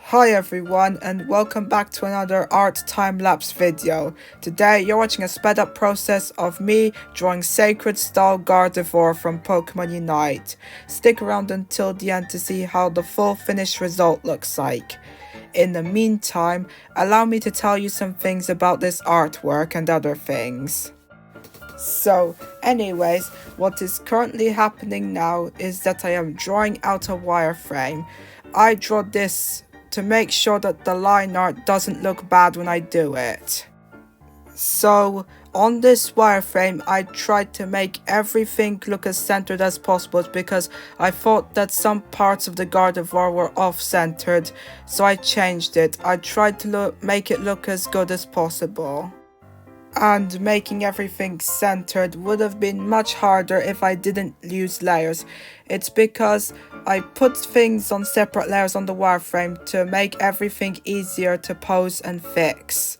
Hi everyone and welcome back to another art time-lapse video. Today you're watching a sped up process of me drawing Sacred Style Gardevoir from Pokemon Unite. Stick around until the end to see how the full finished result looks like. In the meantime, allow me to tell you some things about this artwork and other things. So anyways, what is currently happening now is that I am drawing out a wireframe. I draw this to make sure that the line art doesn't look bad when I do it. So on this wireframe I tried to make everything look as centered as possible because I thought that some parts of the Gardevoir were off-centered, so I changed it. I tried to make it look as good as possible. And making everything centered would have been much harder if I didn't use layers. It's because I put things on separate layers on the wireframe to make everything easier to pose and fix.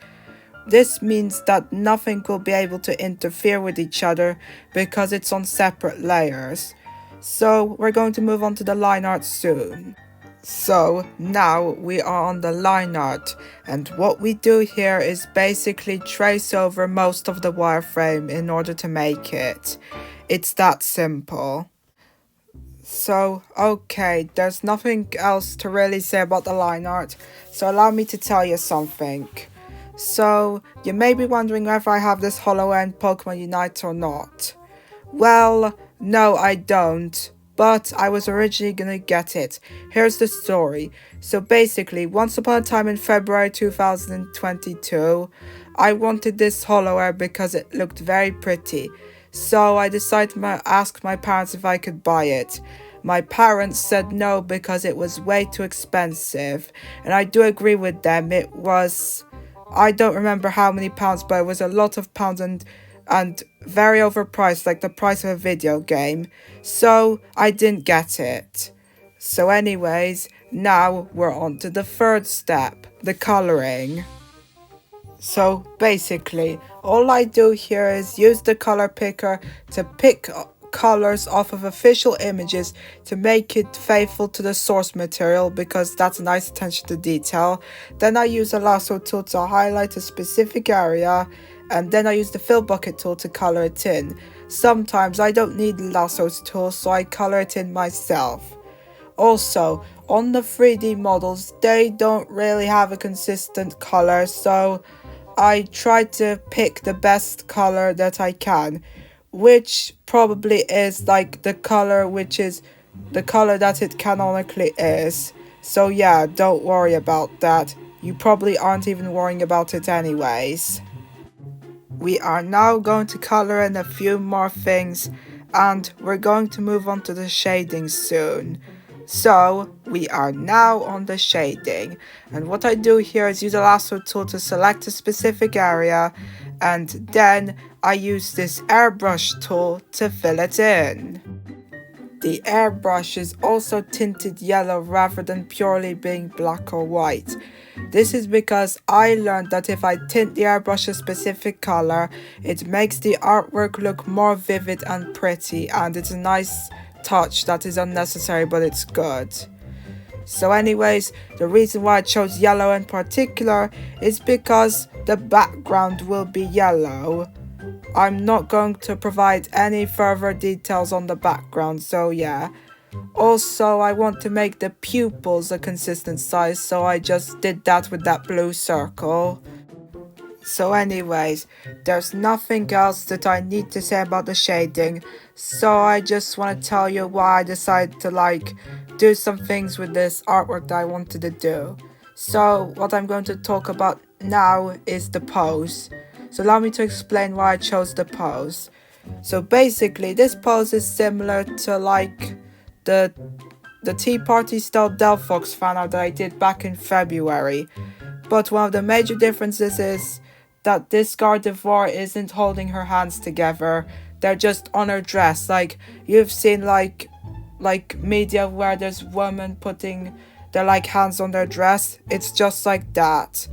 This means that nothing will be able to interfere with each other because it's on separate layers. So we're going to move on to the line art soon. So now we are on the line art, and what we do here is basically trace over most of the wireframe in order to make it. It's that simple. So okay, there's nothing else to really say about the line art, so allow me to tell you something. So you may be wondering whether I have this Holowear in Pokemon Unite or not. Well, no I don't. But I was originally gonna get it. Here's the story. So basically, once upon a time in February 2022, I wanted this Holowear because it looked very pretty. So I decided to ask my parents if I could buy it. My parents said no because it was way too expensive. And I do agree with them. It was, I don't remember how many pounds, but it was a lot of pounds and very overpriced, like the price of a video game. So I didn't get it. So anyways, now we're on to the third step, the coloring. So basically, all I do here is use the color picker to pick colors off of official images to make it faithful to the source material because that's a nice attention to detail. Then I use a lasso tool to highlight a specific area, and then I use the fill bucket tool to color it in. Sometimes I don't need the lasso's tool, so I color it in myself. Also, on the 3D models, they don't really have a consistent color, so I try to pick the best color that I can, which probably is like the color which is the color that it canonically is. So yeah, don't worry about that. You probably aren't even worrying about it anyways. We are now going to color in a few more things, and we're going to move on to the shading soon. So we are now on the shading, and what I do here is use a lasso tool to select a specific area, and then I use this airbrush tool to fill it in. The airbrush is also tinted yellow rather than purely being black or white. This is because I learned that if I tint the airbrush a specific color, it makes the artwork look more vivid and pretty, and it's a nice touch that is unnecessary, but it's good. So anyways, the reason why I chose yellow in particular is because the background will be yellow. I'm not going to provide any further details on the background, so yeah. Also, I want to make the pupils a consistent size, so I just did that with that blue circle. So anyways, there's nothing else that I need to say about the shading, so I just want to tell you why I decided to do some things with this artwork that I wanted to do. So what I'm going to talk about now is the pose. So allow me to explain why I chose the pose. So basically, this pose is similar to the Tea Party style Delphox fanart that I did back in February. But one of the major differences is that this Gardevoir isn't holding her hands together. They're just on her dress. Like you've seen like media where there's women putting their hands on their dress. It's just like that.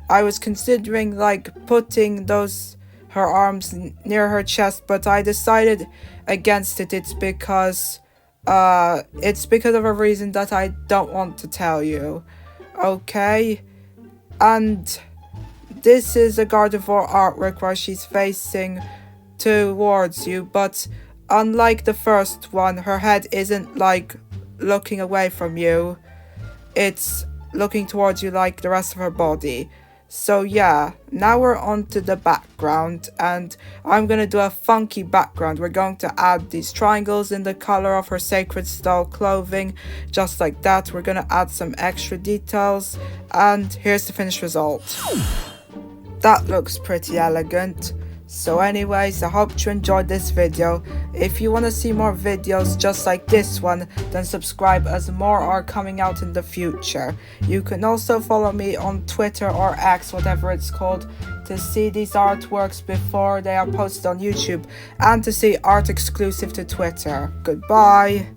I was considering putting her arms near her chest, but I decided against it. It's because of a reason that I don't want to tell you. Okay, and this is a Gardevoir artwork where she's facing towards you, but unlike the first one, her head isn't like looking away from you. It's looking towards you like the rest of her body. So yeah, now we're on to the background, and I'm gonna do a funky background. We're going to add these triangles in the color of her Sacred Style clothing, just like that. We're gonna add some extra details, and here's the finished result. That looks pretty elegant. So anyways, I hope you enjoyed this video. If you want to see more videos just like this one, then subscribe as more are coming out in the future. You can also follow me on Twitter or X, whatever it's called, to see these artworks before they are posted on YouTube and to see art exclusive to Twitter. Goodbye!